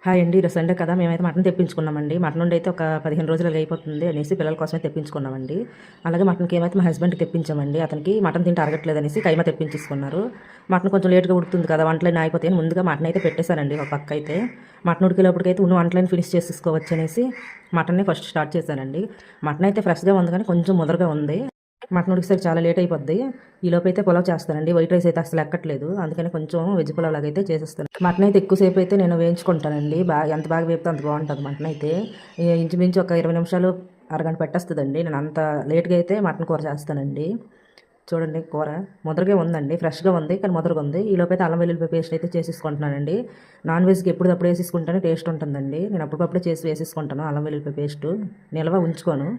Hi అండి. ఈరోజు Sunday కదా! మేమైతే మటన్ తెప్పించుకున్నామండి. మటన్ వండైతే ఒక 15 రోజులు అయిపోతుంది అనేసి పిల్లల కోసమే తెప్పించుకున్నామండి. అలాగే మటన్‌కి ఏమైతే మా హస్బెండ్‌కి తెప్పించామండి. అతనికి మటన్ తింటే అరగట్లేదనేసి కైమా తెప్పించేసుకున్నారు. మటన్ కొంచెం లేట్‌గా ఉడుకుతుంది కదా! వంటలన్నీ అయిపోతాయని ముందుగా మటన్ అయితే పెట్టేశానండి ఒక పక్కయితే. మటన్ ఉడికేలోపటికైతే ఉన్న వంటలన్నీ ఫినిష్ చేసేసుకోవచ్చనేసి మటన్‌ని ఫస్ట్ స్టార్ట్ చేశానండి. మటన్ అయితే ఫ్రెష్‌గా ఉంది కానీ కొంచెం ముదరగా ఉంది. మటన్ ఉడికేసరికి చాలా లేట్ అయిపోద్ది. ఈలోపైతే పులావ్ చేస్తానండి. వైట్ రైస్ అయితే అసలు ఎక్కట్లేదు. అందుకని కొంచెం వెజ్ పులావ్ లాగైతే చేసేస్తాను. మటన్ అయితే ఎక్కువసేపు అయితే నేను వేయించుకుంటానండి. ఎంత బాగా వేపితే అంత బాగుంటుంది మటన్ అయితే. ఇంచుమించు ఒక 20 నిమిషాలు అరగంట పెట్టేస్తుందండి. నేను అంత లేట్గా అయితే మటన్ కూర చేస్తానండి. చూడండి కూర ముదరగా ఉందండి. ఫ్రెష్గా ఉంది కానీ ముదరగా ఉంది. ఈలోపైతే అల్లం వెల్లుల్లి పేస్ట్ అయితే చేసేసుకుంటున్నానండి. నాన్ వెజ్కి ఎప్పుడప్పుడు వేసేసుకుంటేనే టేస్ట్ ఉంటుందండి. నేను అప్పటికప్పుడే చేసి వేసేసుకుంటాను అల్లం వెల్లుల్లి పేస్ట్. నిల్వ ఉంచుకోను.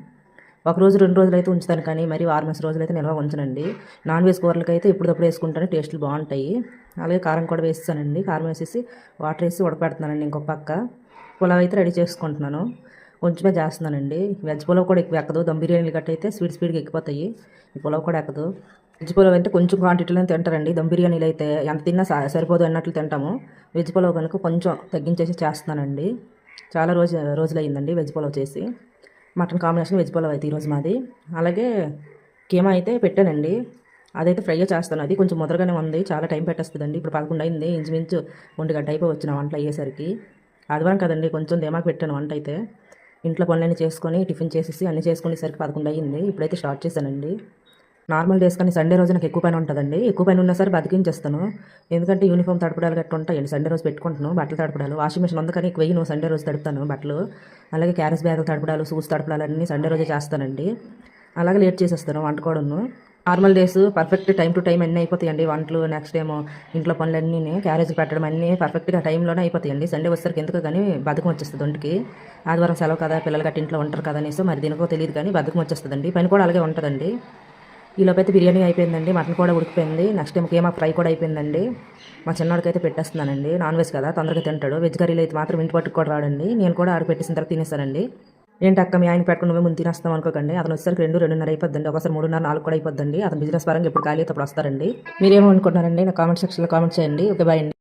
ఒకరోజు 2 రోజులైతే ఉంచుతాను కానీ మరి వారమేసి రోజులైతే నిల్వ ఉంచనండి. నాన్ వెజ్ కూరలకైతే ఎప్పటికప్పుడు వేసుకుంటేనే టేస్టులు బాగుంటాయి. అలాగే కారం కూడా వేసేసానండి. కారం వేసేసి వాటర్ వేసి ఉడకపెడుతున్నానండి ఇంకొక పక్క. పులావ్ అయితే రెడీ చేసుకుంటున్నాను. కొంచెమే చేస్తున్నానండి. వెజ్ పులావ్ కూడా ఎక్కువ ఎక్కదు. దమ్ బిర్యానీలు గట్ట అయితే స్పీడ్గా ఎక్కిపోతాయి. ఈ పులావ్ కూడా ఎక్కదు. వెజ్ పులావ్ అయితే కొంచెం క్వాంటిటీలో తింటారండి. దమ్ బిర్యానీలు అయితే ఎంత తిన్నా సరిపోదు అన్నట్లు తింటాము. వెజ్ పులావ్ కనుక కొంచెం తగ్గించేసి చేస్తున్నానండి. చాలా రోజులయ్యిందండి వెజ్ పులావ్ చేసి. మటన్ కాంబినేషన్ వెజ్ పులావ్ అయితే ఈరోజు మాది. అలాగే కీమా అయితే పెట్టానండి. అదైతే ఫ్రై చేస్తాను. అది కొంచెం ముదరగానే ఉంది. చాలా టైం పెట్టేస్తుందండి. ఇప్పుడు 11 అయింది. ఇంచుమించు 1 గంట అయిపోవచ్చు నా వంటలు అయ్యేసరికి. ఆదివారం కదండి కొంచెం ధీమాకు పెట్టాను వంట అయితే. ఇంట్లో పనులన్నీ చేసుకొని టిఫిన్ చేసేసి అన్నీ చేసుకునేసరికి 11 అయ్యింది. ఇప్పుడైతే స్టార్ట్ చేశానండి. నార్మల్ డేస్ కానీ సండే రోజు నాకు ఎక్కువ పని ఉంటుందండి. ఎక్కువ పని ఉన్నా సరే బతికించేస్తాను. ఎందుకంటే యూనిఫామ్ తడపడాలు గట్రా ఉంటాయండి. సండే రోజు పెట్టుకుంటాను బట్టలు తడపడాలు. వాషింగ్ మిషన్ ఉంది కానీ ఎక్కువ వెయ్యను. సండే రోజు తడుపుతాను బట్టలు. అలాగే క్యారేజ్ బ్యాగులు తడపడాలు, షూస్ తడపడాలు అన్నీ సండే రోజే చేస్తానండి. అలాగే లేట్ చేసేస్తాను వంట కూడాను. Normal days perfect time to time అన్నీ అయిపోతాయండి వంటలు. నెక్స్ట్ ఏమో ఇంట్లో పనులన్నీ క్యారేజ్ పెట్టడం అన్నీ పర్ఫెక్ట్గా టైంలోనే అయిపోతాయండి. సండే వచ్చేసరికి ఎందుకు కానీ బద్ధకం వచ్చేస్తుంది ఒంటికి. ఆదివారం సెలవు కదా, పిల్లలు గట్టి ఇంట్లో ఉంటారు కదా అనేసి మరి దీనికో తెలియదు కానీ బద్ధకం వచ్చేస్తుందండి. పని కూడా అలాగే ఉంటుందండి. ఈలోపైతే బిర్యానీ అయిపోయిందండి. మటన్ కూడా ఉడికిపోయింది. నెక్స్ట్ టైం కీమా ఫ్రై కూడా అయిపోయిందండి. మా చిన్నవాడికైతే పెట్టేస్తున్నానండి. నాన్ వెజ్ కదా తొందరగా తింటాడు. వెజ్ కర్రీలు అయితే మాత్రం ఇంటి పట్టుకు కూడా రాడండి. నేను కూడా ఆడ పెట్టేసిన తర్వాత తినేస్తానండి. ఏంటి అక్క మీ ఆయన పెట్టుకుని నువ్వే ముందు తినేస్తాం అనుకోకండి. అతను వచ్చేసరికి 2:30 అయిపోద్దండి. ఒకసారి 3:30, 4 కూడా అయిపోద్దండి. అతను బిజినెస్ పరంగా ఎప్పుడు ఖాళీ అయితే అప్పుడు వస్తారండి. మీరేమో అనుకుంటున్నారండి నా కామెంట్ సెక్షన్లో కామెంట్ చేయండి. ఓకే బాయ్ అండి.